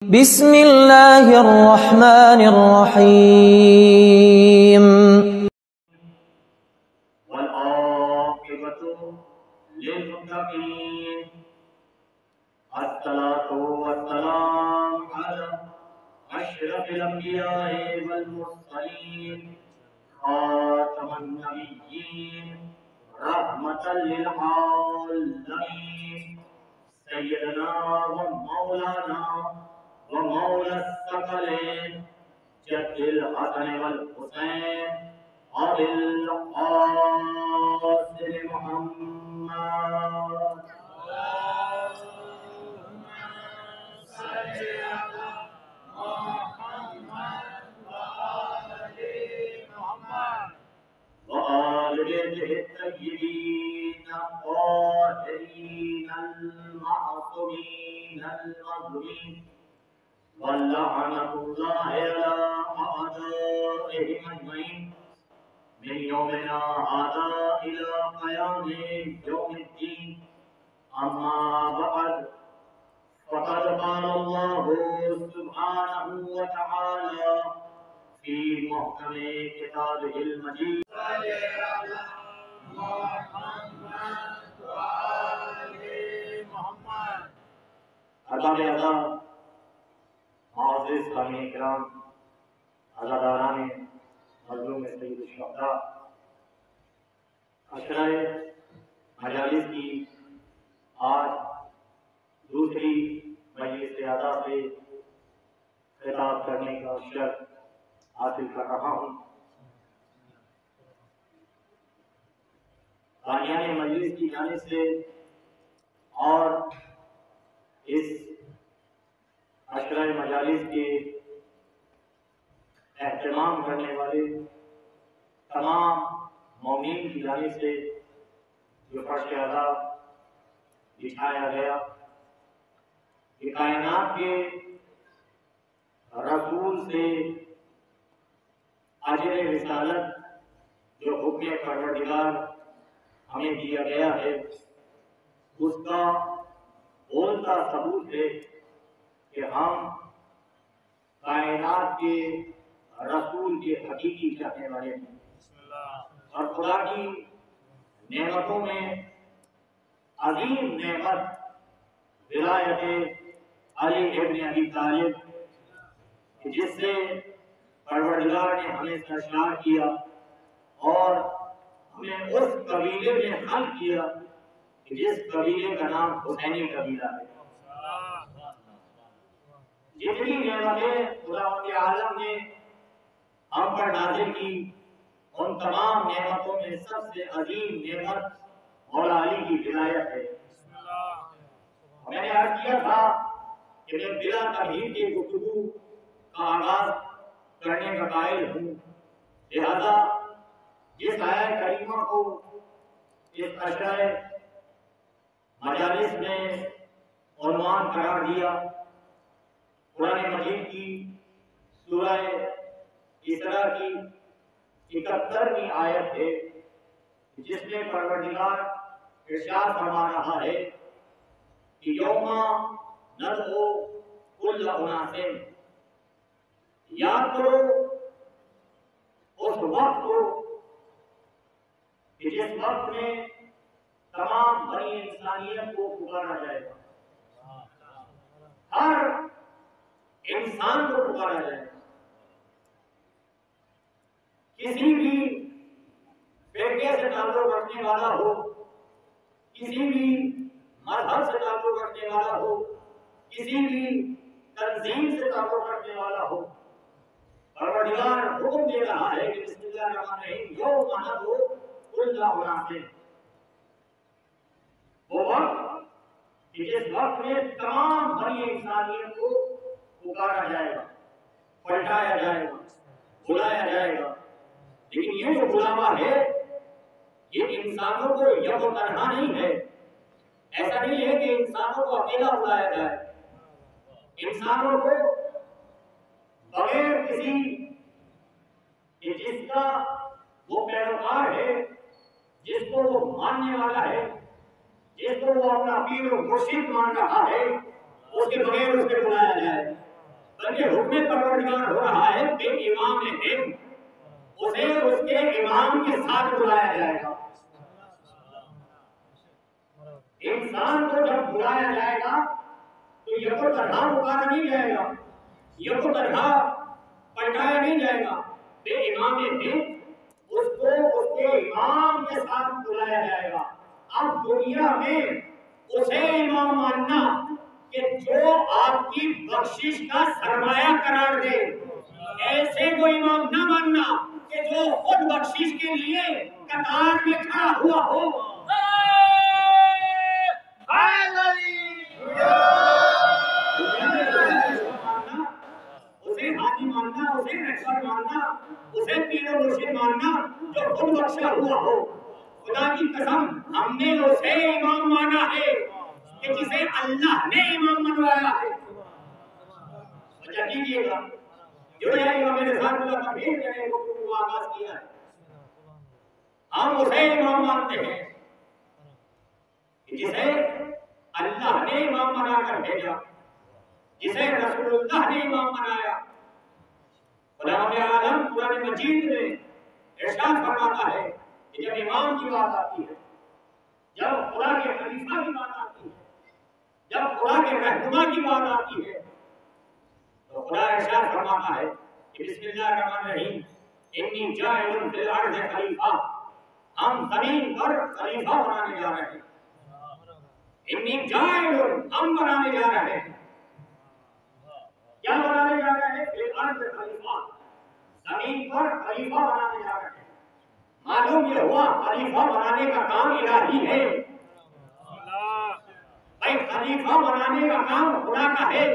बिस्मिल्लाहिर्रहमानिर्रहीम। वल्आक़िबतु लिल्मुत्तक़ीन। अस्सलातु वस्सलामु अला अशरफिल अंबिया'i वल मुरसलीन खातमुन नबिय्यीन रहमतल लिल आलमीन सय्यदना व मौलाना व मौला सकलैन जद्दिल हसन वल हुसैन अबिल क़ासिम मुहम्मद। अम्मा बअद फ़क़द क़ाला अल्लाहु सुब्हानहु व तआला फी मुहकमे किताबिहिल मजीद। अरबाब अज़ा मुअज़्ज़िज़ सामीन किराम अज़ादारान मज़लूम सय्यद शुहदा अशराए मजालिस की आज दूसरी मजलिस अज़ा से खिताब करने का शर्फ हासिल कर रहा हूँ। बानियाने मजलिस की जानिब से और इस अशराए मजालिस के एहतमाम करने वाले तमाम मौमीन की जानिब से जो फर्श अज़ा बिछाया गया, ये कायनात के रसूल से अजर रिसालत जो हुक्म परवरदिगार हमें दिया गया है, उसका बोलता सबूत है कि हम कायनात के रसूल के हकीकी चाहने वाले हैं और खुदा की नेमतों में अजीम नेमत विलायत अली इब्न अबी तालिब, जिससे परवरदिगार ने हमें सरशार किया और हमें उस कबीले में हल किया जिस कबीले का नाम हुसैनी कबीला है। जितनी नेमतें खुदावंद आलम ने हम पर नाज़िल की, उन तमाम नेमतों में सबसे अजीम नेमत मौला अली की विलायत है। मैंने अर्ज किया था कि मैं बिला तमहीद की गुफ्तगू का आगाज करने का कायल हूँ, लिहाजा इस आयत करीमा को इस अशराए मजालिस में उन्वान करार दिया। कुरान मजीद की सूरह इसरा की 71वीं आयत है, जिसमें परवरदिगार इरशाद फरमा रहा है कि यौमा नदउ कुल्ल उनासिन, याद करो उस वक्त को कि जिस वक्त में तमाम बनी इंसानियत को पुकारा जाएगा, हर इंसान को पुकारा जाएगा। किसी भी फिरके से ताल्लुक रखने वाला हो, किसी भी मजहब से ताल्लुक रखने वाला हो, किसी भी तंजीम से ताल्लुक रखने वाला हो, परवरदिगार हुक्म दे रहा है कि बिस्मिल्लाहिर्रहमानिर्रहीम यौमा नदउ कुल्ल उनासिन, वो वक्त कि जिस वक्त में तमाम बनी इंसानियत को पुकारा जाएगा, पलटाया जाएगा, बुलाया जाएगा। लेकिन ये जो बुलावा है, ये इंसानों को यको तन्हा नहीं है। ऐसा नहीं है कि इंसानों को अकेला बुलाया जाए। इंसानों को बगैर किसी जिसका वो पैरोकार है, जिसको वो मानने वाला है, जिसको वो अपना पीर और मुर्शिद मान रहा है, उसके बगैर उसे बुलाया जाए। उसमें परवरदिगार हो रहा है बे इमाम हिंद, उसे उसके इमाम के साथ बुलाया जाएगा। इंसान को जब बुलाया जाएगा तो ये तो तनहा उतारा नहीं जाएगा, ये तो तनहा पलटाया नहीं जाएगा। बे इमाम हिंद उसको उसके इमाम के साथ बुलाया जाएगा। अब दुनिया में उसे इमाम मानना कि जो आपकी बख्शिश का सरमाया करार दे, ऐसे को इमाम न मानना कि जो खुद बख्शिश के लिए कतार में खड़ा हुआ हो। उसे हाजी मानना, उसे रक्षक मानना, उसे पीर मुर्शिद मानना जो खुद बख्शा हुआ हो। खुदा की कसम हमने उसे इमाम माना है कि जिसे अल्लाह ने इमाम मनवाया है। अच्छा कीजिएगा, जो जाएगा मेरे साथ बोला कबीर ने वो आगाज किया है। हम उसे इमाम मानते हैं कि जिसे अल्लाह ने इमाम बनाकर भेजा, जिसे रसूलुल्लाह ने इमाम बनाया। खुदा आलम कुरान मजीद में इरशाद फरमाता है कि जब इमाम की बात आती है, जब खुदा के खलीफा की बात आती है, जब खुदा के रहनुमा की बात आती है, तो खुदा इरशाद फरमाता है कि बिस्मिल्लाहिर्रहमानिर्रहीम, इन्नी जाइलुन फिल अर्ज़ि खलीफा, हम जमीन पर खलीफा बनाने जा रहे हैं। इन्नी जाइलुन, हम बनाने जा रहे हैं। क्या बनाने जा रहे हैं? फिल अर्ज़ि खलीफा, जमीन पर खलीफा बनाने जा रहे हैं। मालूम ये हुआ खलीफा बनाने का काम इलाही है। भाई खलीफा बनाने का काम खुदा का है।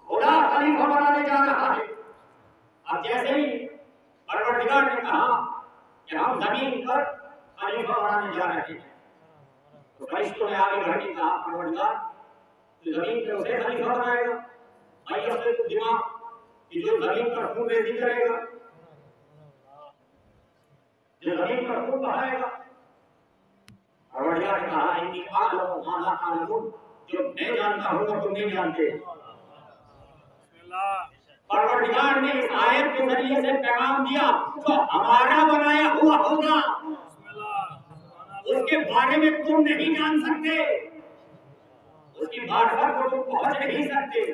खुदा खलीफा बनाने जा रहा है। अब जैसे ही परवरदिगार ने कहा कि हम जमीन पर खलीफा बनाने जा रहे हैं, तो फरिश्तों ने आगे बढ़ के कहा परवरदिगार तो जमीन पर उसे खलीफा बनाएगा। भाई अपने तो दिमाग कि जो जमीन पर खून रेजी करेगा, जो जमीन पर खून बहाएगा। परवरदिगार ने कहा इन्नी आलम मा ला तालमून, जो मैं जानता हूं वो तुम नहीं जानते। परवरदिगार ने इस आयत के जरिए से पैगाम दिया जो हमारा बनाया हुआ होगा उसके बारे में तुम नहीं जान सकते, उसकी मार्फत को तुम पहुंच नहीं सकते।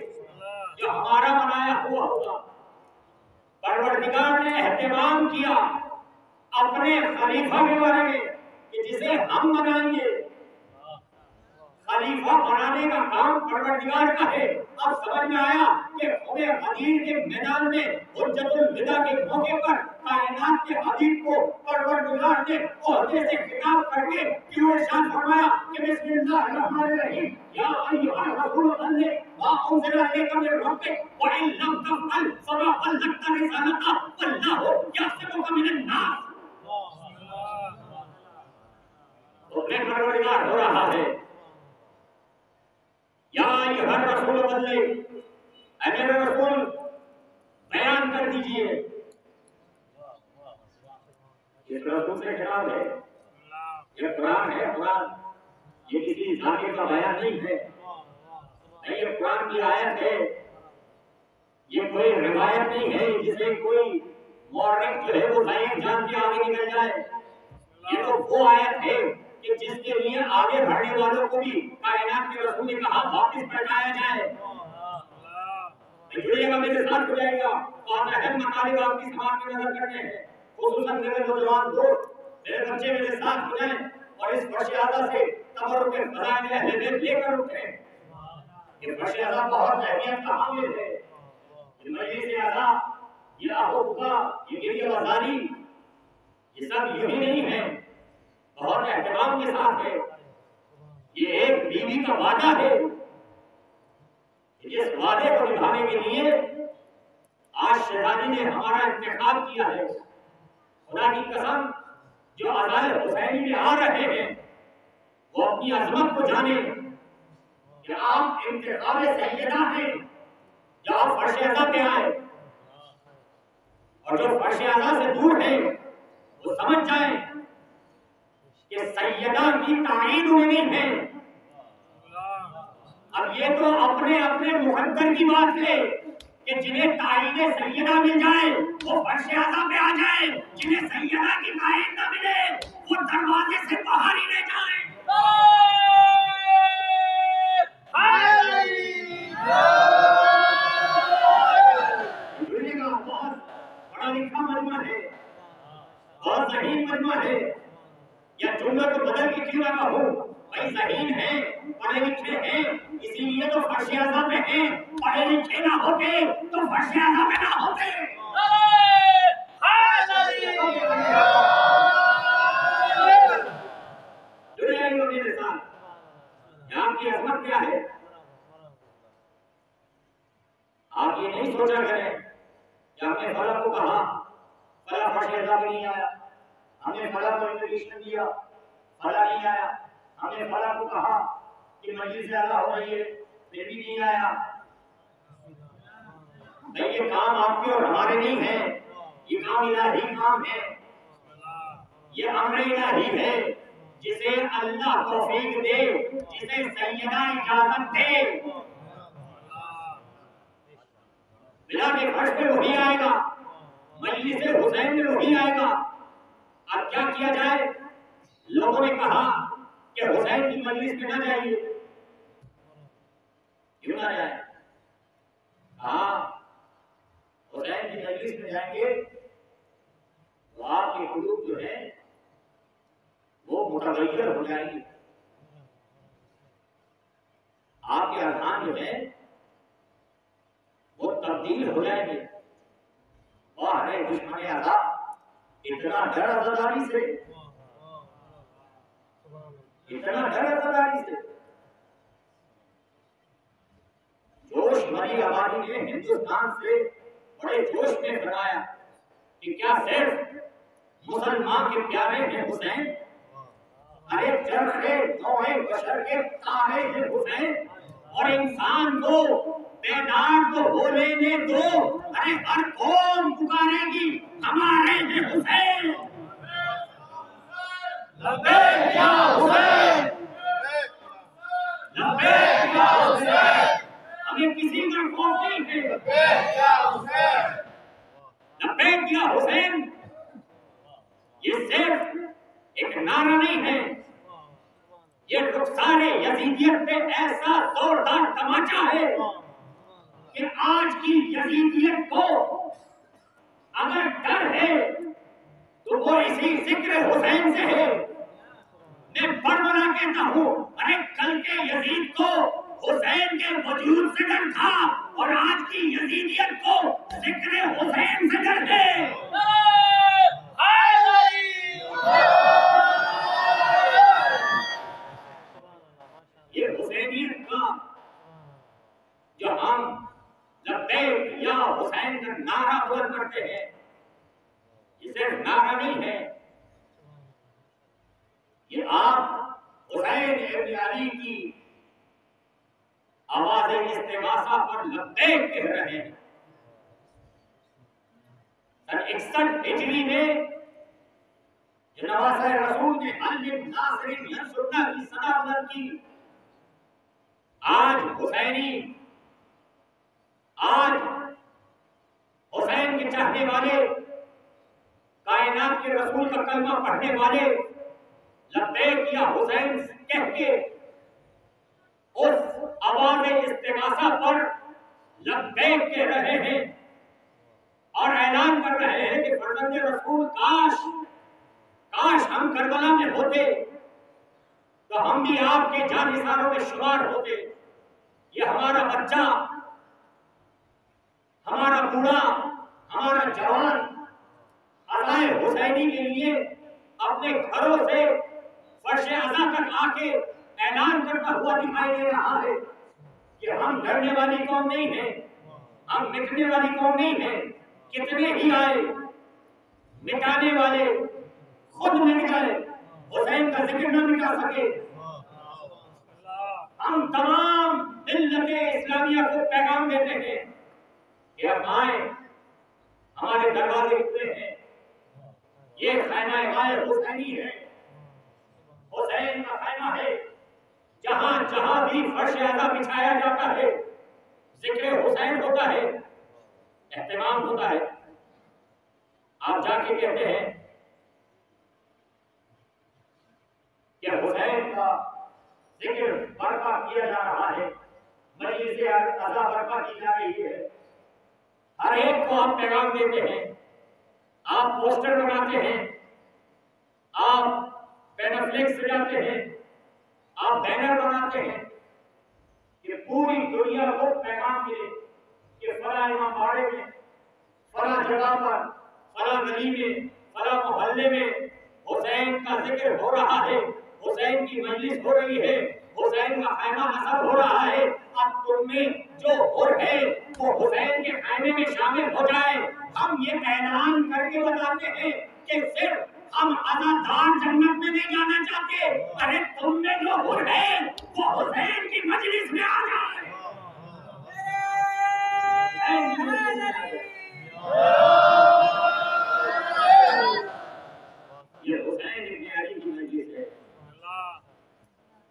जो हमारा बनाया हुआ होगा, परवरदिगार ने एहतमाम किया अपने खलीफा के बारे में कि जिसे हम बनाएंगे। खलीफा बनाने का काम परवरदिगार का है। अब समझ में आया कि खुदे हदीर के मैदान में हुज्जतुल विदा के मौके पर कायनात के हबीब को परवरदिगार ने ओहदे से खिताब करके क्यों इरशाद फरमाया कि बिस्मिल्लाहिर्रहमानिर्रहीम, या अय्युहर रसूल बल्लिग मा उनज़िला इलैका मिर रब्बिक व इन लम तफ़अल फमा बल्लगता रिसालता वल्लाहु यहसिबुका मिनन नास। उसने परवरदिगार हो रहा है। या अय्युहर रसूल बल्लिग, मेरे रसूल बयान कर दीजिए। ये रसूल से खिताब है, ये कुरान है। कुरान ये किसी जाकिर का बयान नहीं है, ये कुरान की आयत है। ये कोई रिवायत नहीं है जिसे कोई मौरख जो है वो लाइन जान के आगे निकल जाए। ये तो वो आयत है कि जिसके लिए आगे बढ़ने वालों को भी कायनात के रसूल ने कहा वापस पलटाया जाए। जुड़िएगा मेरे साथ, हो जाएगा। और अहम मतालिब आपकी समाज में नजर करने हैं, खुसूसन मेरे नौजवान दोस्त, मेरे बच्चे मेरे साथ हो जाएं और इस फर्श-ए-आज़ा से तबर्रुक के फ़ज़ाइल अहले बैत लेकर उठें। ये फर्श-ए-आज़ा बहुत अहमियत का हामिल है। ये मजलिस-ए-आज़ा, ये आहुफ़ा, ये गिरिया-वज़ारी, ये सब यूं ही नहीं है, बहुत एहतमाम के साथ है। ये एक बीवी का वादा है। इस वादे को निभाने के लिए आज शहजादी ने हमारा इंतखाब किया है। खुदा की कसम, जो अज़ाए हुसैनी में आ रहे हैं वो अपनी अजमत को जाने कि आप इंतखाब सैयदा हैं। जो आप फर्श-ए-आज़ा पे आए और जो फर्श-ए-आज़ा से दूर है वो समझ जाए कि सैयदा की ताईन उन्हें नहीं है। अब ये तो अपने अपने मुकद्दर की बात है कि जिन्हें ताईने सैयदा मिल जाए वो फर्श आज़ा पे आ जाए, जिन्हें सैयदा की ताईन न मिले वो दरवाजे से बाहर ही रह जाए। दुनिया का बहुत बड़ा लिखा मजमा है, बहुत ज़हीन मजमा है। या जुमला तो बदल के क्यों लगा हो, भाई ज़हीन है, पढ़े लिखे हैं, इसीलिए तो फर्श आज़ा पे हैं। पढ़े लिखे ना होते तो फर्श आज़ा पे ना होते। दुनिया की मेरे साथ यहाँ की अजमत क्या है? आप ये नहीं सोचा करें कि हमने फला को कहा, फला फर्श आज़ा पे नहीं आया, हमने फला को इंविटेशन दिया, फला नहीं आया, हमने फला को कहा कि मजलिस आला हो रही है, फिर भी नहीं आया। नहीं, ये काम आपके और हमारे नहीं है, ये काम इलाही काम है, ये अम्र इलाही है, जिसे अल्लाह तौफीक दे, जिसे सैयदा इजाजत दे, बिला के फर्श पे वही आएगा, मजलिस हुसैन में वही आएगा। अब क्या किया जाए? लोगों ने कहा कि हुसैन की मजलिस में ना जाइए, क्यों ना जाए? हाँ, हुसैन की मजलिस में जाएंगे तो आपके कुलूब जो है वो मुतगय्यर हो जाएंगे, आपके अज़ान जो है वो तब्दील हो जाएंगे। वाह रे दुश्मन आज़ा, इतना डर अज़ादारी से, इतना डर अज़ादारी से। जोश भरी आबादी ने हिंदुस्तान से बड़े जोश में बनाया कि क्या सिर्फ मुसलमान के प्यारे हैं हुसैन? अरे चरखे नौए बशर के तारे हैं हुसैन, और इंसान को बेदार तो हो लेने दो। अरे हर कौम पुकारेगी हमारे हैं हुसैन। लब्बैक या हुसैन, लब्बैक या हुसैन, हमें किसी का खौफ नहीं है। लब्बैक या हुसैन, लब्बैक या हुसैन, ये सिर्फ एक नारा नहीं है, ये रुखसारे यजीदियत पे ऐसा जोरदार तमाचा है कि आज की यजीदियत को अगर डर है तो वो इसी जिक्र हुसैन से है। मैं बड़बड़ा कहता हूँ, अरे कल के यजीद को हुसैन के वजूद से डर था और आज की यजीदियत को जिक्र हुसैन से डर है। ये हुसैनियत का जो हम लब्बैक या हुसैन का नारा बुलंद करते हैं, ये सिर्फ नारा नहीं है, ये आप हुसैन इब्न अली की आवाज़ इस्तिगासा पर लब्बैक कह रहे हैं। सन 61 हिजरी में नवाज़े रसूल ने अल्लिम नासिरिन यंसुरना की सदा बुलंद की। आज हुसैन के चाहने वाले, कायनात के रसूल का कलमा पढ़ने वाले लब्बैक या हुसैन कह के उस आवाज़ इस्तिगासा पर लब्बैक कह रहे हैं और ऐलान कर रहे हैं कि फर्जंद रसूल काश हम करबला में होते तो हम भी आपके जानिसारों में शुमार होते। ये हमारा बच्चा, हमारा बूढ़ा, हमारा जवान अज़ाए हुसैनी के लिए अपने घरों से फर्श अज़ा तक आके ऐलान करता हुआ दिखाई दे रहा है कि हम डरने वाली कौम नहीं है, हम मिटने वाली कौम नहीं है। कितने ही आए, मिटाने वाले खुद मिट गए, हुसैन का जिक्र न मिटा सके। हम तमाम मिल्लते इस्लामिया को पैगाम देते हैं कि अब आए, हमारे दरवाजे खुले हैं। ये खैमा हुसैनी है, हुसैन का खैमा है। जहां जहां भी फर्श आज़ा बिछाया जाता है, जिक्र हुसैन होता है, एहतमाम होता है। आप जाके कहते हैं कि हुसैन का जिक्र बरपा किया जा रहा है, मजलिस आज़ा बरपा की जा रही है। हर एक को आप पैगाम देते हैं, आप पोस्टर बनाते हैं, आप पैनाफ्लेक्स सजाते हैं, आप बैनर बनाते हैं कि पूरी दुनिया को पैगाम मिले कि फला इमामबाड़े में, फला जगह पर, फला गली में, फला मोहल्ले में हुसैन का जिक्र हो रहा है, हुसैन की मजलिस हो रही है, हुसैन का खैमा नसब हो रहा है। अब तुममें जो हुर है वो हुसैन के खैमे में शामिल हो जाए। हम ये ऐलान करके बताते हैं कि सिर्फ हम आजादार जन्नत में नहीं जाना चाहते, अरे तुमने जो हुर है वो हुसैन की मजलिस में आ जाए। ये हुसैन इब्न अली की मजलिस है,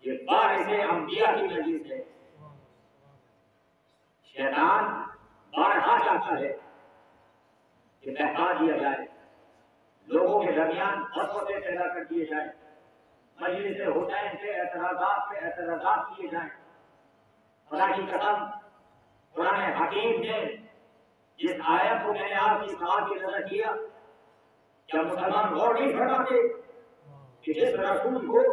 ये वारिसे अंबिया की मजलिस है। शैतान बारहा चाहता है कि बहका दिया जाए, लोगों के दरमियान वसवसे पैदा कर दिए जाए, मजलिस हुसैन पे एतराज़ात किए जाए। खुदा की कसम, कुरान हकीम ने जिस आयत को मैंने आपकी समाज की नजर किया, क्या मुसलमान गौर नहीं फरमाते कि जिस रसूल को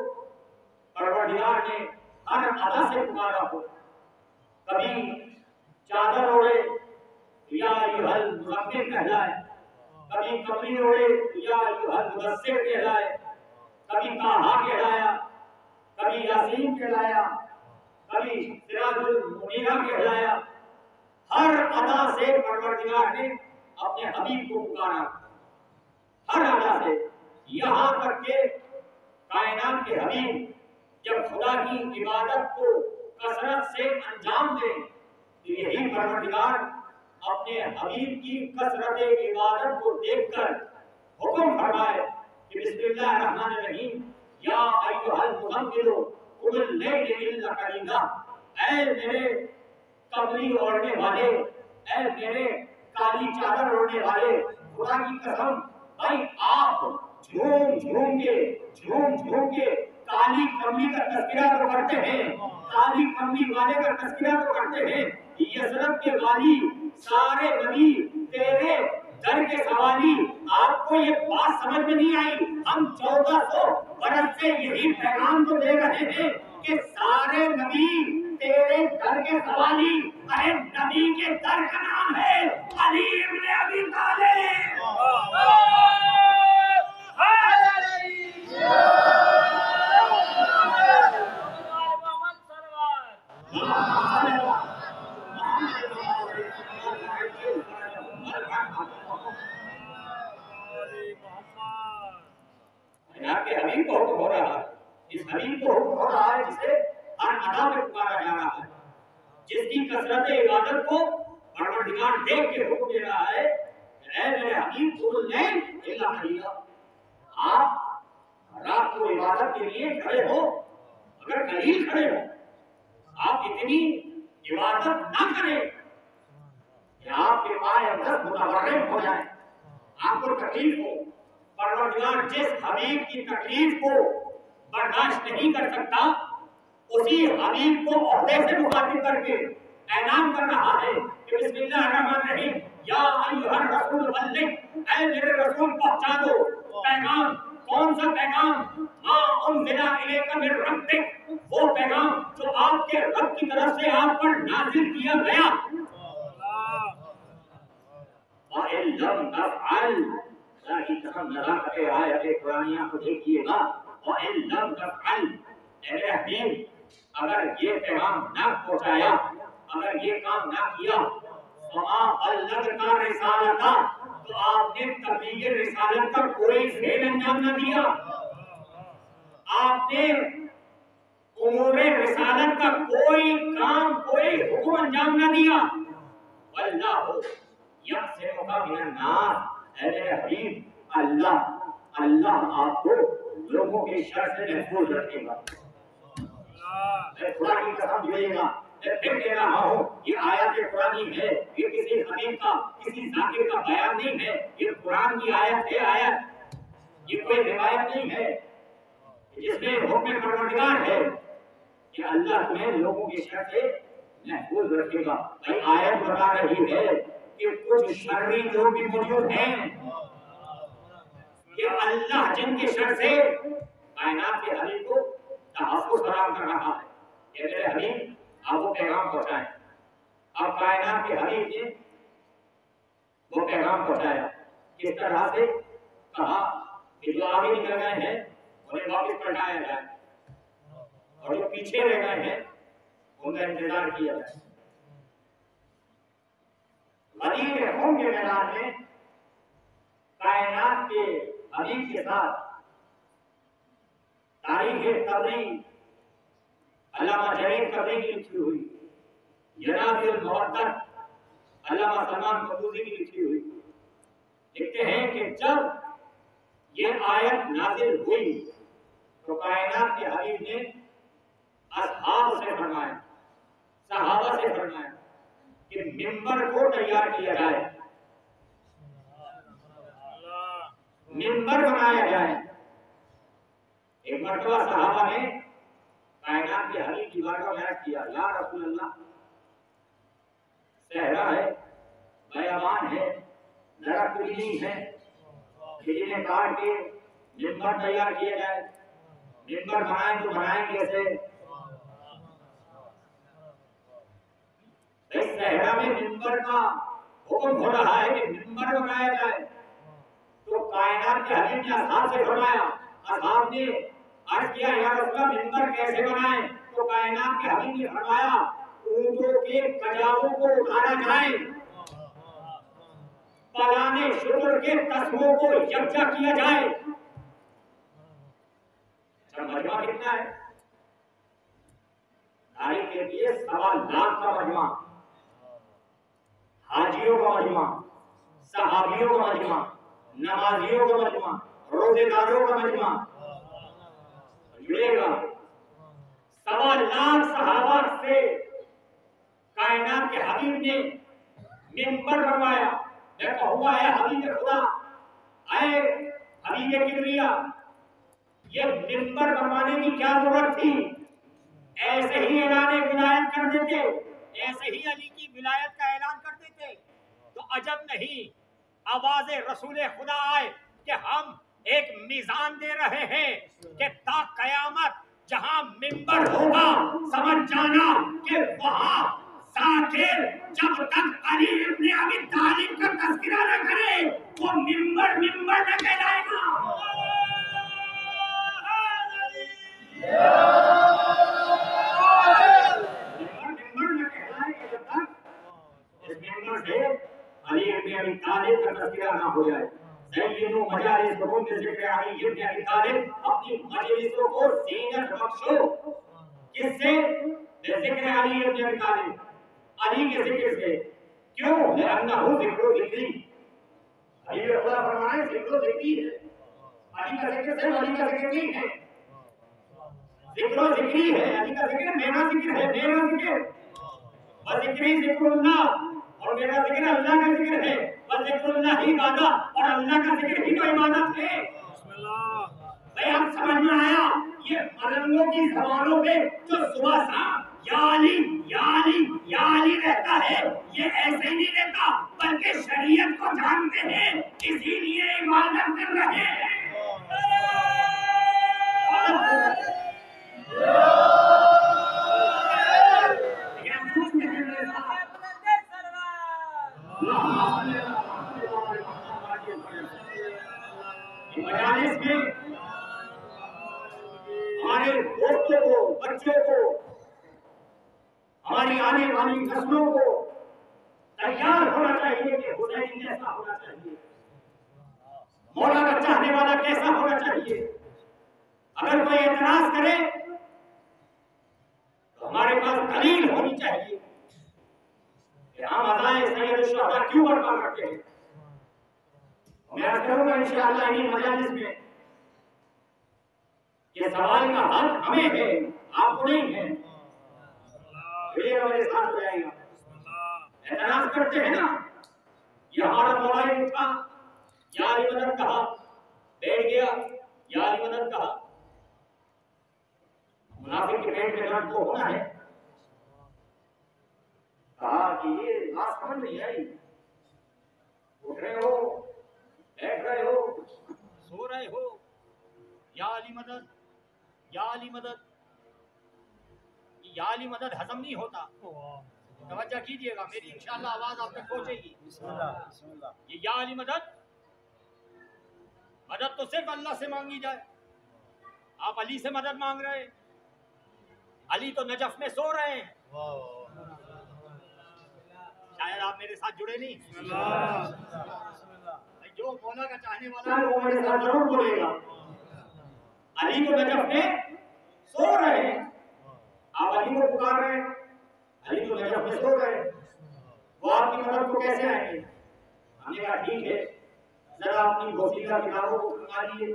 परवरदिगार ने हर अदा से पुकारा हो, कभी चादर ओढ़े या अय्युहल मुज़म्मिल कहलाए, कभी कपड़ी ओढ़े या अय्युहल मुदस्सिर कहलाए, कभी ताहा कहलाया, कभी यासीन कहलाया, कभी सिराजुल मुनीरा कहलाया। हर अदा से परवरदिगार ने अपने हबीब को पुकारा, हर अदा से, यहाँ तक के कायनात के हबीब जब खुदा की इबादत को कसरत से अंजाम दें तो यही परवरदिगार अपने हबीब की कसरत इबादत को देखकर हुक्म फरमाए कि बिस्मिल्लाहिर्रहमानिर्रहीम, या अय्युहल मुज़म्मिल कुल लैल इल्ला कलीला। ऐ मेरे कमली ओढ़ने वाले, ऐ मेरे काली चादर ओढ़ने वाले, खुदा की कसम भाई आप झूम झूम के काली कमली का तस्करा तो करते हैं, काली कमली वाले का तस्करा तो करते हैं। यसरब के वाली, सारे नबी तेरे दर के सवाली। आपको ये बात समझ में नहीं आई? हम 1400 बरस से यही पैगाम तो दे रहे हैं कि सारे नबी तेरे दर के सवाली। अरे नबी के दर का नाम है अली इब्न अबी तालिब। हबीब को हुक्म हो रहा है, इस हबीब को हुक्म हो रहा है जिसे हर अदा में पुकारा जा रहा है, जिसकी कसरत इबादत को परवरदिगार देख के हुक्म दे रहा है, ऐ मेरे हबीब कुल लैल इल्ला कलीला। आप रात को इबादत के लिए खड़े हो, अगर कलील खड़े हो, आप इतनी इबादत ना करें कि आपके पाए मुतवर्रिम हो जाए, आपको तकलीफ हो। परवरदिगार जिस हबीब की तकलीफ को बर्दाश्त नहीं कर सकता, उसी हबीब को ओहदे से मुखातिब करके ऐलान कर रहा है कि बिस्मिल्लाहिर्रहमानिर्रहीम, या अय्युहर रसूल बल्लिग, ऐ मेरे रसूल पहुंचा दो पैगाम। कौन सा पैगाम? मा उनज़िला इलैका मिन रब्बिक, वो पैगाम जो आपके रब की तरफ से आप पर नाज़िल किया गया। व इन लम तफ़अल, की कसम लगा के आयत कुरानिया को देखिएगा, व इन लम तफ़अल, मेरे हबीब अगर ये पैगाम ना पहुंचाया, अगर ये काम ना किया, रिसालता, तो आपने तबलीग रिसालत का कोई फेल अंजाम न दिया, आपने उमूरे रिसालत का कोई काम, कोई हुक्म अंजाम न दिया। वल्लाहु यक़सिमुका मिनन नास, ऐ हबीब अल्लाह आपको लोगों के शर से महफूज रखेगा। मैं खुदा की कसम लीजिएगा, मैं फिर कह रहा हूँ, ये आयत कुरानी है, ये किसी हबीब का, किसी जाकिर का बयान नहीं है, ये कुरान की आयत है। आयत, ये कोई रिवायत नहीं है, जिसमें हुक्म परवरदिगार है कि अल्लाह तुम्हें लोगों के शर से महफूज रखेगा। भाई आयत बता रही है कि कुछ शर्री लोग भी मौजूद हैं कि अल्लाह जिनके शर से कायनात के हबीब को तहफ्फुज़ फराहम कर रहा है। ये मेरे हबीब आप वो पैगाम पहुंचाएं। अब कायनात के हबीब ने वो पैगाम पहुंचाया, किस तरह से कहा कि जो आगे निकल गए हैं उन्हें वापस पलटाया जाए और जो पीछे रह गए हैं उनका इंतजार किया जाए। गदीर खून के मैदान में कायनात के हबीब के साथ तारीख तबरी अल्लामा जरीर तबरी की लिखी हुई, जनाबिल मवद्दत अल्लामा सलमान कबूसी की लिखी हुई, लिखते हैं कि जब ये आयत नाजिल हुई तो कायनात के हबीब ने असहाब से फरमाया, सहाबा से फरमाया कि मिंबर को तैयार किया जाए, मिंबर बनाया जाए। एक मर्तबा सहाबा ने कायनात के हबीब की बारगाह में अर्ज़ किया, या रसूल अल्लाह, सहरा है, बयाबान है, जरा कुली है, जिन्हें काट के मिंबर तैयार किया जाए। मिंबर बनाएं तो बनाएं कैसे? इस सहरा में मिंबर का हुक्म हो रहा है कि मिंबर बनाया जाए, तो कायनात के हबीब ने असहाब से फरमाया, असहाब ने अर्ज किया, या रसूल अल्लाह मिंबर कैसे बनाएं? तो कायनात के हबीब ने फरमाया, ऊंटों के कजावों को उतारा जाए, पलाने शुक्र के तस्मों को यकजा किया जाए। मजमा कितना है? तारीख के लिए 1.25 लाख का मजमा, हाजियों का मजमा, सहाबियों का मजमा, नमाजियों का मजमा, रोजेदारों का मजमा जुड़ेगा। 1.25 लाख सहाबा से कायनात के हबीब ने मिंबर बनवाया। मैं कहूँगा, है हबीब खुदा, आए हबीब किबरिया, ये मिंबर बनवाने की क्या जरूरत थी? ऐसे ही ऐलान विलायत कर देते, ऐसे ही अली की विलायत का ऐलान कर देते तो अजब नहीं आवाज रसूल खुदा आए कि हम एक मीजान दे रहे हैं कि ता कयामत जहां मिंबर होगा, समझ जाना कि वहां जाकिर जब तक अली इब्ने अबी तालिब का तज़किरा न करे वो मिंबर मिंबर न कहलाएगा। अली इब्ने अबी तालिब का तज़किरा ना हो जाए। सैय्यदो मजालिस हुकूम के ज़िक्र अली इब्ने अबी तालिब, अपनी मजलिसों को ज़ीनत बख्शो, किससे? ज़िक्र अली इब्ने अबी तालिब, अली के ज़िक्र से। क्यों? लिअन्नहु ज़िक्रो ज़िक्री, अली का खुदा फरमाए ज़िक्रो ज़िक्री है। अली का ज़िक्र सिर्फ अली का ज़िक्र नहीं है, ज़िक्रो ज़िक्री है। अली का ज़िक्र मेरा ज़िक्र है, मेरा ज़िक्र व ज़िक्री ज़िक्रुल्लाह, और मेरा ज़िक्र अल्लाह का ज़िक्र है। व ज़िक्रुल्लाह ही इबादत, और अल्लाह का ज़िक्र ही तो इबादत है। भाई आप समझ में आया? ये मलंगों की ज़बानों पे जो सुबह शाम या अली या अली या अली रहता है, ये ऐसे ही नहीं रहता, बल्कि शरीयत को जानते हैं, इसीलिए इबादत कर रहे हैं। मजालिस में हमारे दोस्तों को, बच्चों को, हमारी आने वाली नस्लों को तैयार होना चाहिए कि हुसैन कैसा होना चाहिए, मौला का चाहने वाला कैसा होना चाहिए। अगर कोई एतराज करे तो हमारे पास दलील होनी चाहिए कि हम अज़ाए सैयद शुहदा क्यों बर्पा करते हैं। मैं करूंगा इंशाअल्लाह इन्हीं मजालिस में, ये सवाल का हक हमें है, आपको नहीं है, मेरे साथ हो जाएगा। एतराज करते हैं ना, ये हमारा मौला था, या अली मदद कहा, बैठ गया, या अली मदद कहा। मुनाफिक के पेट में दर्द तो होना है। कहा कि ये बात समझ नहीं आई, उठ रहे हो, बैठ रहे हो, सो रहे हो, या अली मदद, या अली मदद। या अली मदद हजम नहीं होता, तवज्जो कीजिएगा, मेरी इंशाअल्लाह आवाज आप तक पहुंचेगी। ये या अली मदद, मदद तो सिर्फ अल्लाह से मांगी जाए। आप अली से मदद मांग रहे हैं, अली तो नजफ में सो रहे हैं। शायद आप मेरे साथ जुड़े नहीं। जो मौला का चाहने वाला है वो मेरे साथ जरूर बोलेगा। अली तो नजफ में सो रहे हैं, आप अली को पुकार रहे हैं, अली तो नजफ में सो रहे हैं, वो आपकी मदद को कैसे आएंगे? हमने कहा ठीक है, जरा अपनी वसीला किताबों को उठा लीजिए,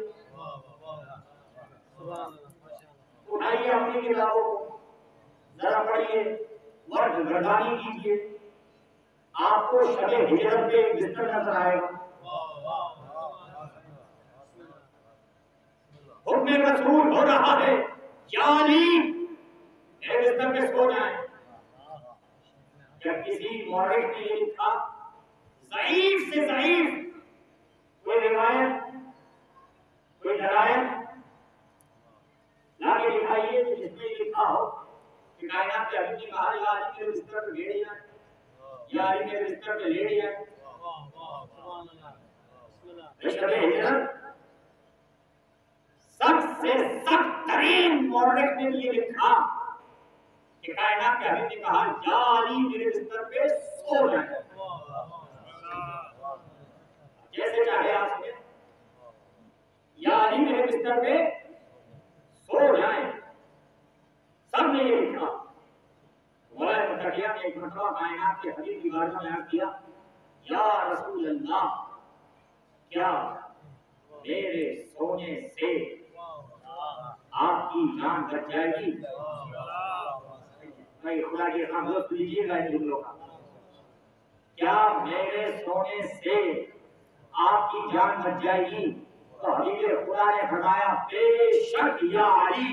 उठाइए अपनी किताबों को, जरा पढ़िए, वर्ड गर्दानी कीजिए, आपको शबे हिजरत पे बिस्तर नजर आएगा। हुक्म रसूल हो रहा है, या अली मेरे बिस्तर पे सो जाए। जब किसी मौलिक ने ये लिखा, ज़ईफ से ज़ईफ कोई रिवायत, कोई दलाइल लाके दिखाइए जिसमें लिखा हो कि कायनात के हबीब ने कहा, या अली मेरे बिस्तर पे लेट जाए, या अली मेरे बिस्तर पे लेट जाए। शबे हिजरत सबसे सख्त तरीन मौलिक ने ये लिखा कि कायनात के हबीब ने कहा, या अली मेरे बिस्तर पे सो जाए। जैसे चाहे आप सुने, या अली मेरे बिस्तर पे सो जाए, सबने ये लिखा। मौला मुतकिया ने एक मरतबा कायनात के हबीब की बारगाह में अर्ज़ किया, या रसूल अल्लाह, क्या मेरे सोने से आपकी जान बच जाएगी? भाई खुदा के खामोश लीजिएगा इन जुमलों का। क्या मेरे सोने से आपकी जान बच जाएगी? तो हबीब खुदा ने फरमाया, बेशक या अली,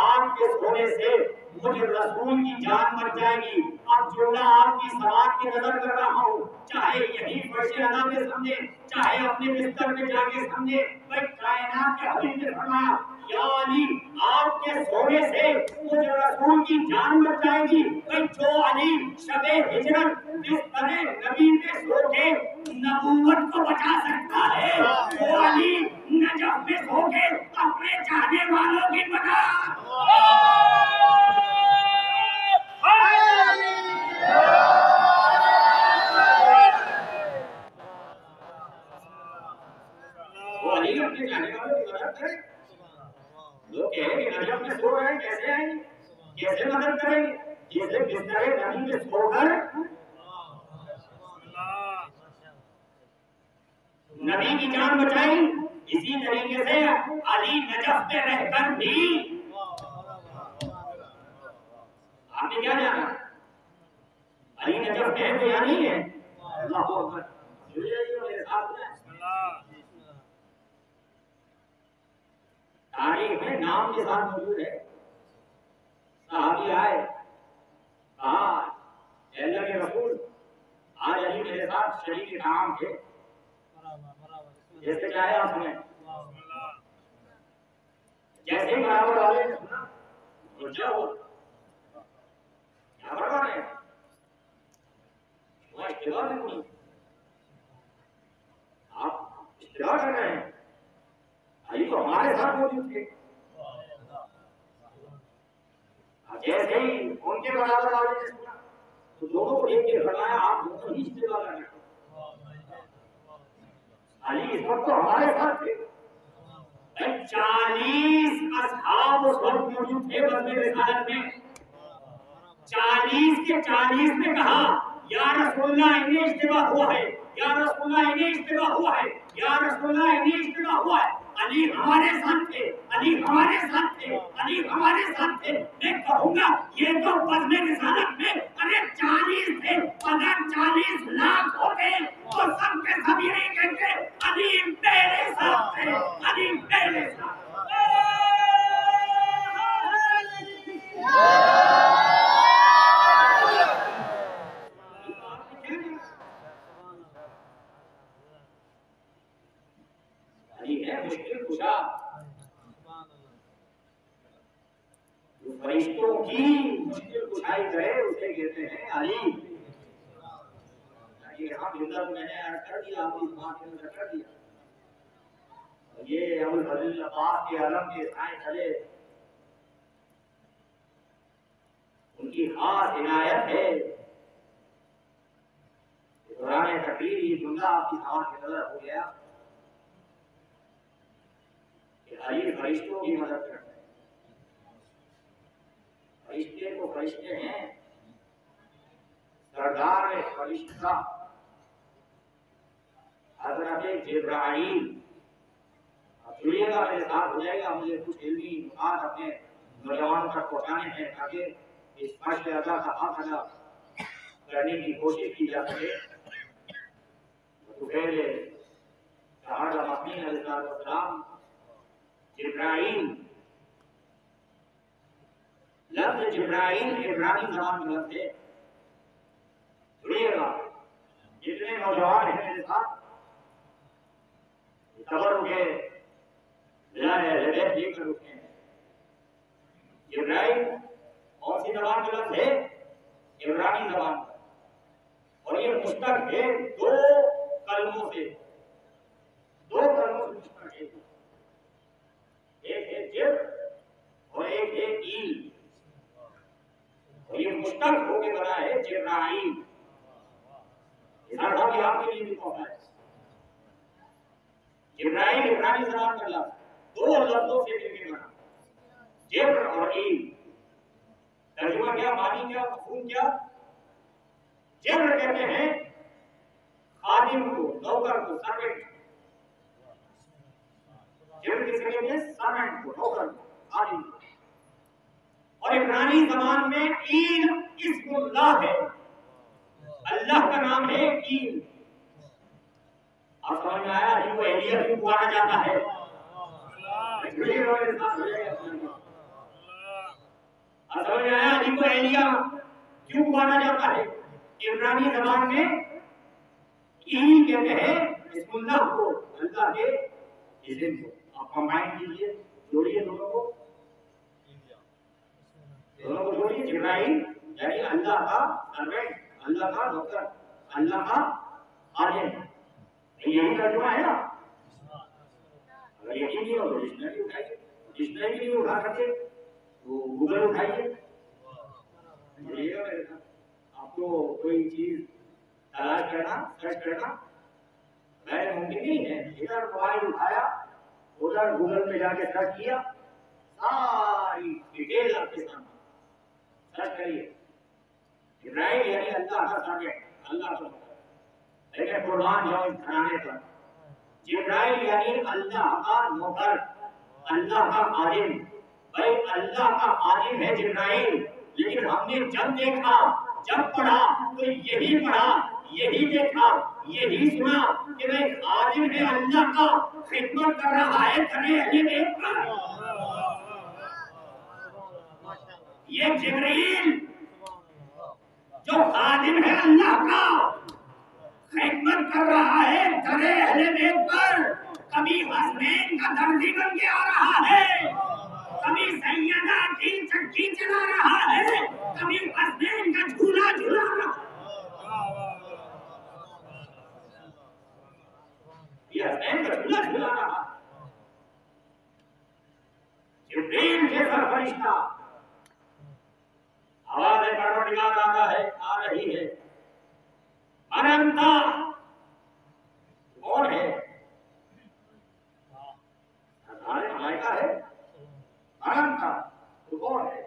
आपके सोने से मुझे रसूल की जान बच जाएगी। अब जुमला आपकी सवाल की नजर कर रहा हूँ, चाहे यही फर्शे अदा में समझे, चाहे अपने बिस्तर में जाके समझे। भाई कायनात के हबीब ने फरमाया, या अली आपके सोने से मुझे रसूल की जान बच जाएगी। भाई जो अली शबे हिजरत बिस्तर नबी में सो के नबूवत को बचा सकता है, वो अली नजफ में सो के अपने चाहने वालों की बचा। वो अली अपने चाहने वालों की मदद करे। लोग कहें कि नजफ में सो रहे हैं, कैसे आएंगे, कैसे मदद करेंगे? जैसे बिस्तर नबी में सोकर नबी की जान बचाई, इसी तरीके से अली नजफ में रहकर भी, आपने क्या जाना अली नजफ में है तो यहाँ नहीं है? अल्लाह हू अकबर। मेरे साथ तारीख में नाम के साथ मौजूद है। साहबी आए, कहा, अल्लाह के रसूल, आज अली मेरे साथ शरीक काम थे। जैसे चाहे आपने, जैसे ही बराबर वाले ने सुना, क्या हुआ, क्या बराबर है, वह इस्तेमाल नहीं, आप इस्तेमाल कर रहे हैं, अली तो हमारे साथ मौजूद थे। जैसे ही उनके बराबर वाले ने सुना, तो दोनों को देख के फरमाया, आप दोनों ही इस्तेमाल कर रहे हैं। अली इस वक्त तो हमारे साथ थे। 40 असहाब उस वक्त मौजूद थे बज़्म रिसालत में। 40 के 40 ने कहा, या रसूलुल्लाह इन्हें इज्तिमा हुआ है, या रसूलुल्लाह इन्हें इज्तिमा हुआ है, या रसूलुल्लाह इन्हें इज्तिमा हुआ है। अली हमारे साथ थे, अली हमारे साथ थे, अली हमारे साथ थे। मैं कहूंगा ये तो बज़्म रिसालत में अरे 40 थे, अगर 40 लाख होते तो सब के सब यही कहते अली मेरे साथ थे, अली मेरे साथ। अली है मुश्किल कुशा, जो फरिश्तों की मुश्किल कुशाई करे उसे कहते हैं अली। यहाँ जुमला तो मैंने ऐड कर दिया, आपकी जुबान के अंदर कर दिया। ये अबुल फजल अब्बास के आलम के साए चले, उनकी खास इनायत है। दौरान तकरीर ये जुमला आपकी जुबान के अंदर हो गया कि अली फरिश्तों की मदद करते हैं। फरिश्ते तो फरिश्ते हैं, सरदार फरिश्ता हज़रत जिब्राइल। अब सुनिएगा, मेरे साथ हो जाएगा। मुझे कुछ इल्मी बात अपने नौजवानों तक पहुंचाने हैं ताकि इस फर्श अदा का हक अदा करने की कोशिश की जा सके। तो पहले जिब्राइल, लफ्ज़ जिब्राइल इब्रानी ज़बान में लफ्ज़ है। सुनिएगा, जितने नौजवान हैं मेरे साथ खबर उठे देखकर उठे हैं। जिब्राइल कौन सी ज़बान में लफ्ज़ है? इब्रानी ज़बान में। और ये मुश्तक है दो कलमों से, दो कलमों से मुश्तक है। एक है जिब्र और एक है ईल। और ये मुश्तक होके बना है जिब्राइल। भी आपके लिए भी होता है। जिब्राइल इब्रानी ज़बान का लफ्ज़, दो लफ्ज़ों से मिलके बना, जिब्र और ईल। तर्जुमा क्या, मानी क्या, मफ़हूम क्या? जिब्र कहते हैं खादिम को, नौकर को, सर्वेंट। जिब्र किसे कहते हैं? सर्वेंट को, नौकर को, खादिम को। और इब्रानी ज़बान में ईल इस्मुल्लाह है, अल्लाह का नाम है ईल। आप समझ में आया इनको एलिया क्यों पुकारा जाता है? समझ में आया इनको एलिया क्यों पुकारा जाता है? इब्रानी ज़बान में ईल कहते हैं इस्मुल्लाह को, अल्लाह के इस्म को। आप कंबाइन कीजिए, जोड़िए दोनों को, जोड़िए। जिब्राइल यानी अल्लाह का सर्वेंट, अल्लाह का नौकर, अल्लाह का आलिम। यही तर्जुमा है ना? अगर यकीन नहीं हो तो डिक्शनरी उठाइए, डिक्शनरी नहीं उठा सकते तो गूगल उठाइए। आपको कोई चीज तलाश करना, सर्च करना गैर मुमकिन नहीं है। इधर मोबाइल उठाया, उधर गूगल पे जाके सर्च किया, सारी डिटेल आपके सामने। सर्च करिए, इब्राहिम यानी अल्लाह का सर्वेंट, अल्लाह का। लेकिन कुरान जाओ इस घराने पर, जिब्राइल यानी अल्लाह का नौकर, अल्लाह का आलिम। भाई अल्लाह का आलिम है जिब्राइल, लेकिन हमने जब देखा, जब पढ़ा तो यही पढ़ा, यही देखा, यही सुना कि भाई आलिम है अल्लाह का, खिदमत कर रहा है खड़े अहले पर। ये जिब्राइल जो आलिम है अल्लाह का, खिदमत कर रहा है दरे अहले बैत पर। कभी हसनैन का दर्जी बन के आ रहा है, कभी सैयदा की चक्की चला रहा है, कभी हसनैन का झूला झूला रहा है। ये हसनैन का झूला झूला रहा है। जिब्रील जैसा फरिश्ता, आवाज़ परवरदिगार आता है, आ रही है। अनंता कौन है? मलाइका है। अनंता तो कौन है?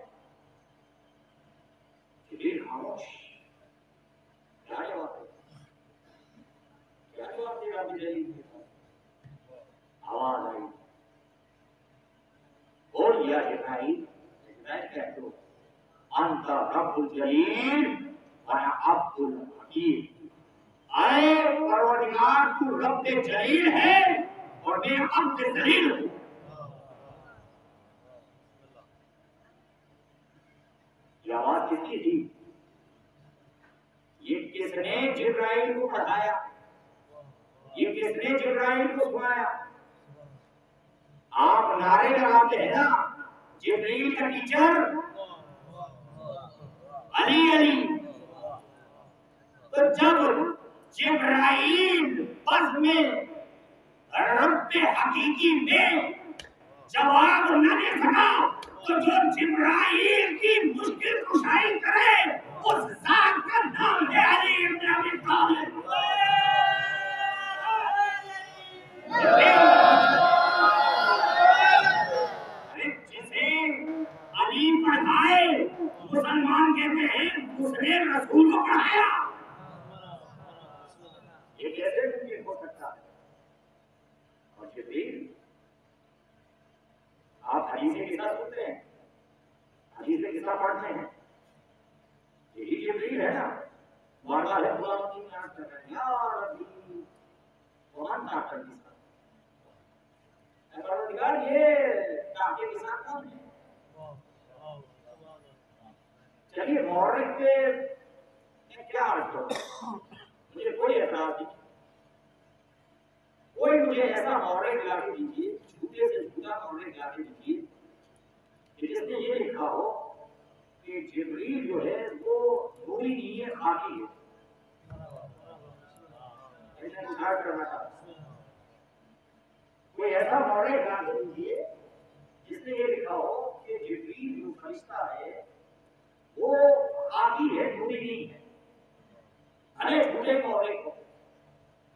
जिब्रील खामोश। क्या जवाब है? क्या जवाब देगा? आवाज आई, रब्बुल जलील व अना अब्दुल हकीम। अरे परवरदिगार तू रब्ब जलील है और मैं अब्द जलील हूं। ये आवाज किसकी थी? ये किसने जिब्राइल को पढ़ाया? ये किसने जिब्राइल को सुनाया? आप नारे लगाते हैं ना, जिब्रील का टीचर अली अली। तो जब जिब्राइल बस में रब्बे हकीकी में जवाब न दे सका, तो जो जिब्राइल की मुश्किल कुशाई करे उस जात का नाम है अली इब्न अबी तालिब। अली पढ़ाए मुसलमान कहते हैं उसने रसूल को पढ़ाया। ये कैसे मुमकिन हो सकता है? और जिब्रील, आप हदीसें कितना सुनते हैं, हदीसें कितना पढ़ते हैं? यही जिब्रील है ना। वाला है गुलाम की याद कर रहे हैं यार, अभी कुरान का कर दिया। परवरदिगार ये काफी किसान कौन है? चलिए मौरिक के क्या अर्थ हो? मुझे कोई एतराज नहीं, कोई मुझे ऐसा मौरिक ला के दीजिए, झूठे से झूठा मौरिक ला के दीजिए जिसने ये लिखा हो कि जिब्रील जो है वो नूरी नहीं है, खाकी है। ऐसा उधार करना था। कोई ऐसा मौरिक ला के दीजिए जिसने ये लिखा हो कि जिब्रील जो फरिश्ता है वो खाकी है, नूरी नहीं है। अरे झूठे मौलिक हो,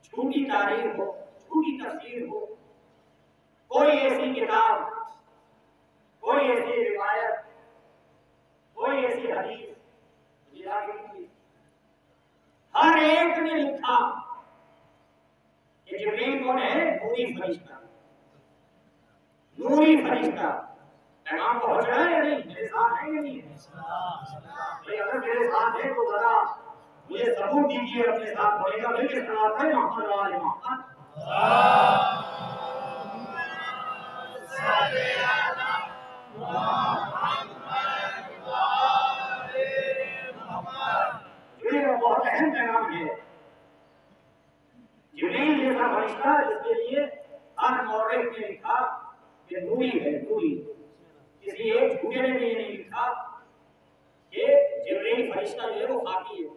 झूठी तारीख हो, झूठी तफसीर हो, कोई ऐसी किताब, कोई ऐसी रिवायत, कोई ऐसी हदीस हर एक ने लिखा कि जिब्रील कौन है? नूरी फरिश्ता। नूरी फरिश्ता पैगाम पहुंच रहा है या नहीं? मेरे साथ है या नहीं? भाई अगर मेरे साथ है तो जरा मुझे सबूत दीजिए अपने साथ होएगा। बिल्कुल सुनाता है मोहम्मद वाले मोहम्मद। ये बहुत अहम पैगाम है। जिब्रील जैसा फरिश्ता जिसके लिए हर मौरिक ने लिखा कि नूरी है, नूरी। किसी एक झूठे ने भी नहीं लिखा कि जिब्रील फरिश्ता जो है वो खाकी है।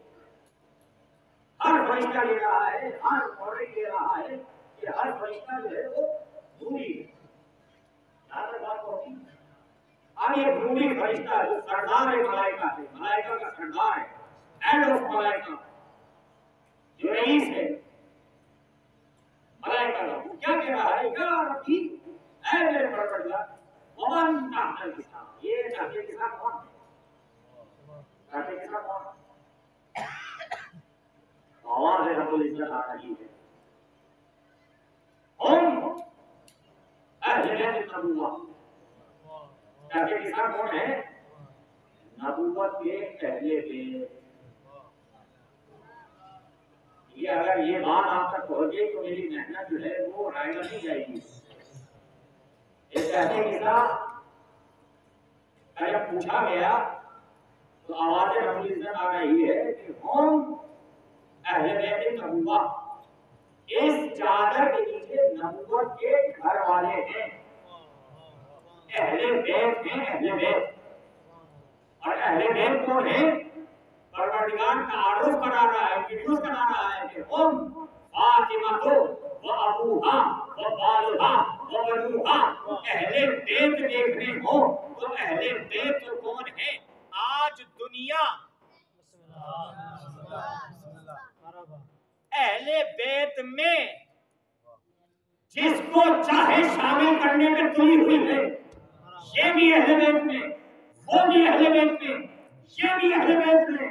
हर फरिश्ता ले रहा है, हर मौरिक ले रहा है कि हर फरिश्ता जो है वो नूरी है। यहाँ तक बात होती है। अब ये नूरी फरिश्ता जो सरदार है मलाइका है, मलाइका का सरदार है, हेड ऑफ मलाइका, जो रईस है मलाइका का, वो क्या कह रहा है? या रब्बी, ऐ मेरे परवरदिगार, कौन ताकत के साथ? ये ताकत के साथ कौन है? ताकत के साथ कौन? आवाज है रब्बुल इज्जत आ रही है। हम अहले बैत नबुव्वा। ताकत के साथ कौन है? नबुव्वत के अहले बैत। ये अगर ये बात आप तक पहुंचे तो मेरी मेहनत जो है वो राय नहीं जाएगी। ऐसे किसा जब पूछा गया तो आवाज़ रब्बुल इज्जत आ रही है कि हम अहले बैत नबुव्वा, इस चादर के नीचे नबुव्वत के घर वाले हैं, अहले बैत हैं, अहले बैत। और अहले बैत कौन है? परवरदिगार का आरोप करा रहा है, इंट्रोड्यूस करा रहा है कि हम फातिमा को व अबूहा व बालहा व बनुहा अहले बैत देख रहे हो तो अहले बैत तो कौन है? आज दुनिया अहले बैत में जिसको चाहे शामिल करने में तुली हुई है। ये भी अहले बैत में, वो भी अहले बैत में, ये भी अहले बैत में।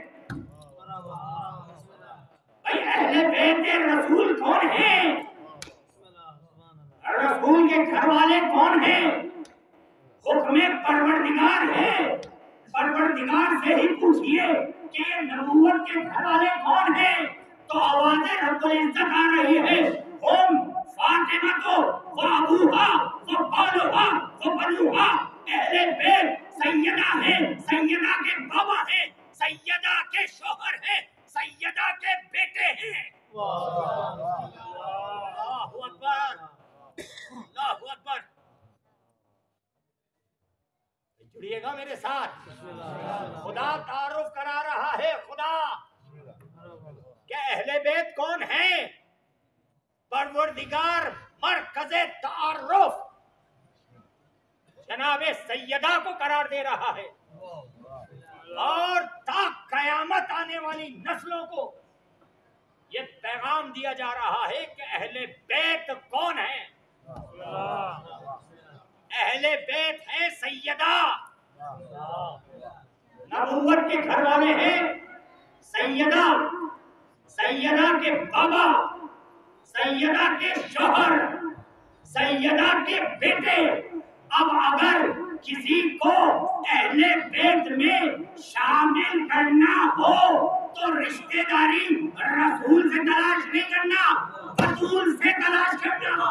भाई अहले बैत रसूल कौन है? रसूल के घर वाले कौन हैं? हुक्म परवरदिगार है, परवरदिगार से ही पूछिए कि ये नबूवत के घर वाले कौन हैं, तो आवाजें रब्बुल इज्जत आ रही है, हम फातिमा तो व अबूहा व बालुहा व बनुहा, अहले बैत सैयदा है, सैयदा के बाबा है, सैयदा के शौहर है, सैयदा के बेटे हैं। अल्लाहु अकबर, अल्लाहु अकबर। जुड़िएगा मेरे साथ। खुदा तारुफ करा रहा है, खुदा क्या अहले बैत कौन है, परवरदिगार मरकज़े तारुफ जनाबे सैयदा को करार दे रहा है, और ता कयामत आने वाली नस्लों को ये पैगाम दिया जा रहा है कि अहले बैत कौन है। अहले बैत है सैयदा, नबूवत के घर वाले हैं सैयदा, सैयदा के बाबा, सैयदा के शौहर, सैयदा के बेटे। अब अगर किसी को अहले बैत में शामिल करना हो तो रिश्तेदारी रसूल से तलाश नहीं करना, रसूल से तलाश करना।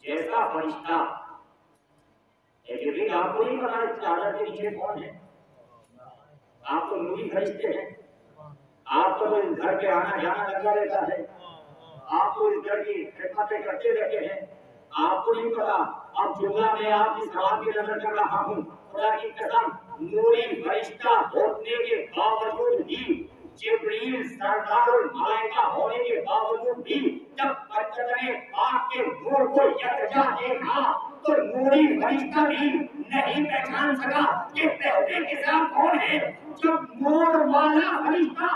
जैसा फरिश्ता आपको नहीं पता इस चादर के नीचे कौन है, आप तो नूरी फरिश्ते हैं, आपको तो इस घर पे आना जाना लगा रहता है, आपको इस घर की खिदमतें करते रहते हैं, आपको नहीं पता। अब जुमला में आपकी सवाल की नजर कर रहा हूँ, खुदा की कसम, नूरी फरिश्ता होने के बावजूद भी, जिब्रील सरदारुल मलाइका होने के बावजूद भी, जब बच्चे पाक के नूर को यकजा देखा तो नूरी फरिश्ता भी नहीं पहचान सका कि पहले के साथ कौन है। जब नूर वाला फरिश्ता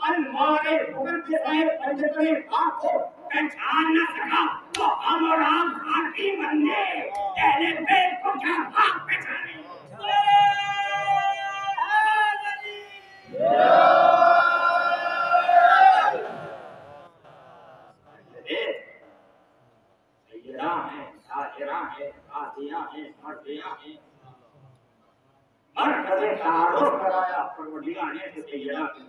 अलमारे मुकद्दसाए पंजतने पाक को पहचान न सका तो हम और आप घाटी बंदे अहले बैत को क्या पाक पहचाने। मरकज़े तारुफ कराया परवरदिगार ने तो सैयदा के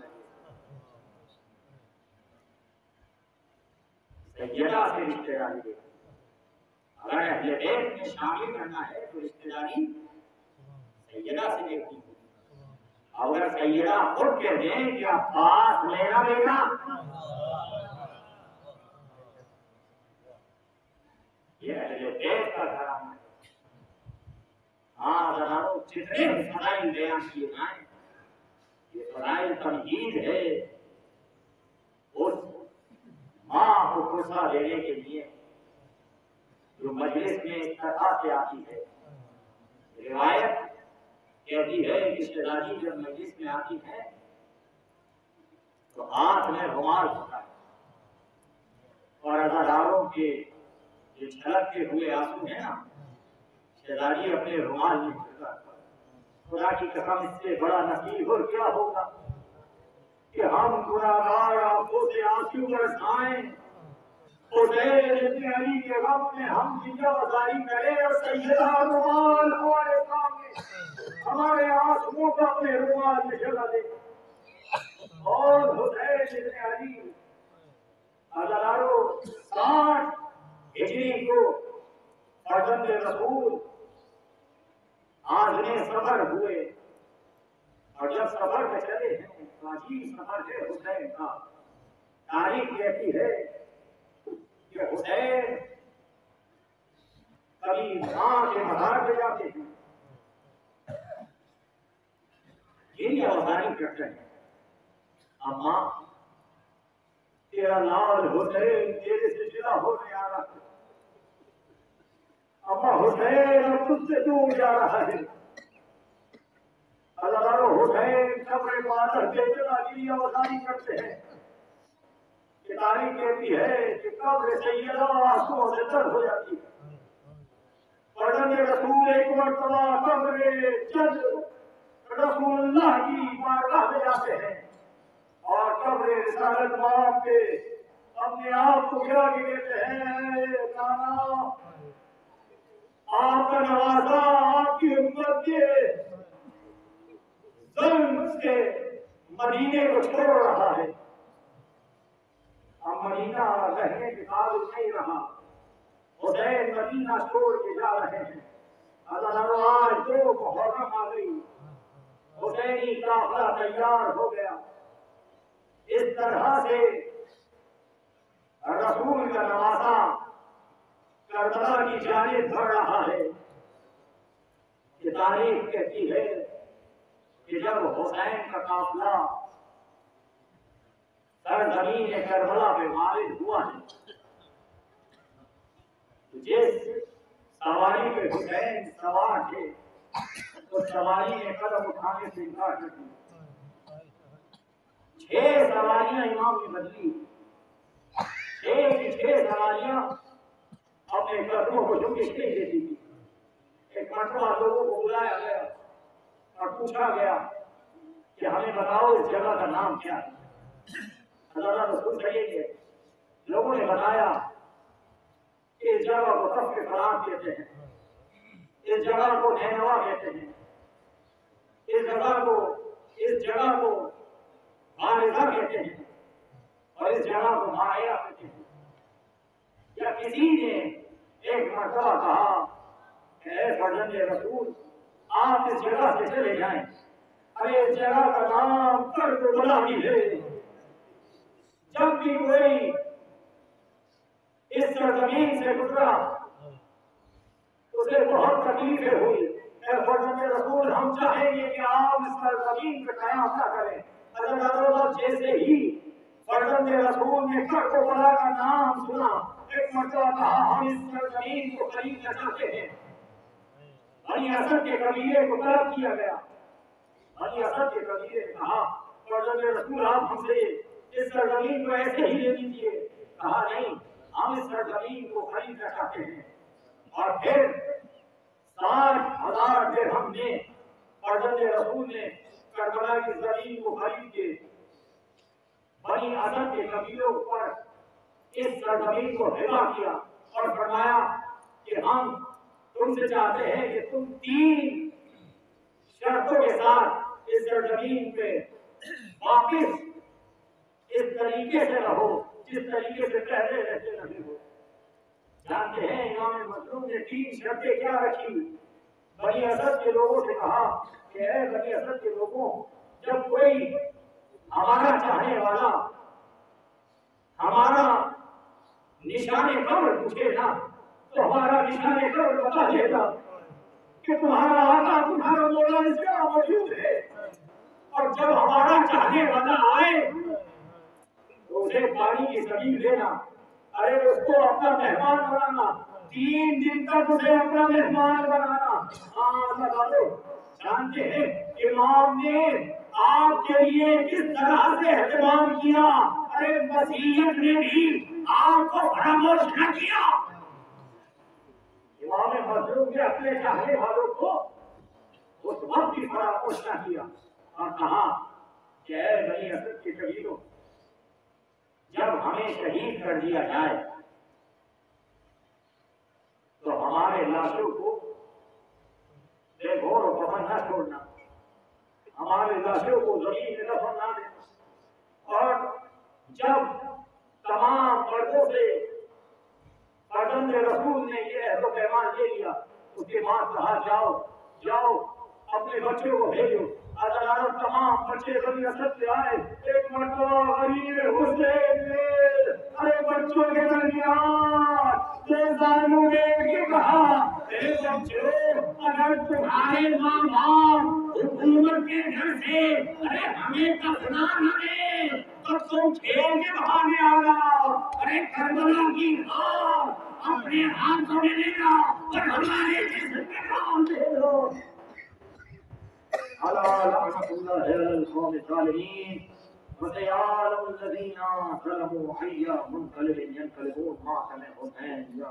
सैयदा से रिश्तेदारी दे। अगर अहले बैत में शामिल करना है तो रिश्तेदारी सैयदा से देखी। अगर सैयदा खुद कह दें कि अब्बास मेरा बेटा, ये अहले बैत का घराना है। हाँ हजारों जितने फज़ाइल बयान किए जाएं, ये फज़ाइल तमहीद है उस माँ को खुशा देने के लिए जो मजलिस में इत्तफाक से आती है। रिवायत कहती है कि रिश्तेदारी जब मजलिस में आती है तो हाथ में रुमाल होता है और अज़ादारों के जो छलकते हुए आंसू है ना, रिश्तेदारी अपने रुमाल में छुपा। खुदा की कसम, इससे बड़ा नसीब और क्या होगा कि हम गुनाहगार आंखों से आंसू बरसाएं, हुसैन इब्न अली के गम में हम जिंदाबाजी करें और सैयदा रुमाल हमारे सामने हमारे आंसुओं को अपने रुमाल में जला दे। और हुसैन इब्न अली हजारों 60 हिजरी को फर्जंद रसूल आज़मे सफर हुए और जब सफर में चले हैं, अजीब सफर है हुसैन का। तारीख कहती है कि हुसैन कभी मां के मज़ार पे जाते हैं, ये अवधानी करते हैं, अम्मा तेरा लाल हुसैन तेरे से जुदा होने आ रहा है, अम्मा हुसैन अब तुझसे दूर जा रहा है। हजारों हुसैन कब्र पाकर बेचना की अवधानी करते हैं। कि तारीख कहती है कि कब्र सैयदा आंसुओं से तर हो जाती है। पढ़ने रसूल एक मरतबा कब्र जज रसूलुल्लाह की बारगाह में जाते हैं और कब्र रिसालत माफ के अपने आप को गिरा के कहते हैं, नाना आपका नवाजा आपकी उम्मत के जुल्म से मदीने को छोड़ रहा है। अब मदीना रहने के काबिल नहीं रहा। हुसैन मदीना छोड़ के जा रहे हैं। आज दो मुहर्रम आ गई, हुसैनी काफिला तैयार हो गया। इस तरह से रसूल का नवासा करबला की जानिब बढ़ रहा है। ये तारीख कहती है कि जब हुसैन का काफिला सरजमीन करबला पे वारिद हुआ है, जिस सवारी पे हुसैन सवार थे तो सवारी ने कदम उठाने से इनकार कर दिया। 6 सवारियां इमाम ने बदली, 6 सवारियां अपने कदमों को झुके नहीं देती थी। एक मरतबा लोगों को बुलाया गया और पूछा गया कि हमें बताओ इस जगह का नाम क्या है। अल्लाह रसूल कहेंगे, लोगों ने बताया कि इस जगह को तफ्के फरार कहते हैं, इस जगह को नैनवा कहते हैं, इस जगह को मारिजा कहते हैं और इस जगह को माया कहते हैं। या किसी ने एक मरतबा कहा कि फर्जंदे रसूल आप इस जगह से चले जाएं। अरे इस जगह का नाम करबला ही है। जब भी कोई इस सरजमीन से गुजरा उसे बहुत तकलीफें हुई। फर्जंदे रसूल हम चाहेंगे कि आप इस सरजमीन पे कयाम न करें। अल्लाह जैसे ही फर्जंदे रसूल ने करबला का नाम सुना, एक मरतबा कहा हम इस सरजमीन को खरीदना चाहते हैं। बनी असद के कबीले को तलब किया गया। बनी असद के कबीले ने कहा, फर्जंदे रसूल आप हमसे इस सरजमीन को ऐसे ही ले लीजिए। कहा नहीं, हम इस सरजमीन को खरीदना चाहते हैं। और फिर 60,000 दिरहम में फर्जंदे रसूल ने करबला की जमीन को खरीद के बनी असद के कबीलों पर इस सरजमीन को हिबा किया और फरमाया कि हम तुमसे चाहते हैं कि तुम 3 शर्तों के साथ इस सरजमीन पे वापिस इस तरीके से रहो जिस तरीके से पहले रहते रहे हो। जानते हैं इमाम मजलूम ने 3 शर्तें क्या रखी। बनी असद के लोगों से कहा कि ऐ बनी असद के लोगों, जब कोई हमारा चाहने वाला हमारा निशाने कब्र पूछे ना तो हमारा निशाने कब्र बता देगा कि तुम्हारा आका तुम्हारा मौला इस जगह मौजूद है। और जब हमारा चाहने वाला आए तो उसे पानी की समीप लेना, अरे उसको अपना मेहमान बनाना, 3 दिन तक उसे अपना मेहमान बनाना। हाँ लगा लो। जानते हैं इमाम ने आपके लिए किस तरह से एहतमाम किया। अरे वसीयत ने भी आपको फरामोश न किया। इमाम मजलूम ने अपने चाहने वालों को उस वक्त भी फरामोश न किया और कहा कि बनी असद के कबीलों, जब हमें शहीद कर दिया जाए तो हमारे लाशों को बेघोर दफन न छोड़ना, हमारे लाशों को जमीन में दफन न देना। और जब तमाम मर्दों से फर्जंदे रसूल ने ये अहद पैमान ले लिया, उसके बाद कहा जाओ जाओ अपने बच्चों को भेजो। अदालत तमाम बच्चे बनी असद से आए। एक मरतबा गरीब हुसैन ने अरे बच्चों के दरमियान ने कहा, बच्चों अगर तुम्हारे माँ बाप हुकूमत के घर से अरे हमें दफना न दे तो तुम खेल के बहाने आ जाओ। अरे करबला की रात अपने हाथों में लेना और हमारे जिस्म पे नाम दे दो। वसयालमुल्लज़ीना ज़लमू अय्या मुनक़लिबिन यनक़लिबून मा समय हुसैन या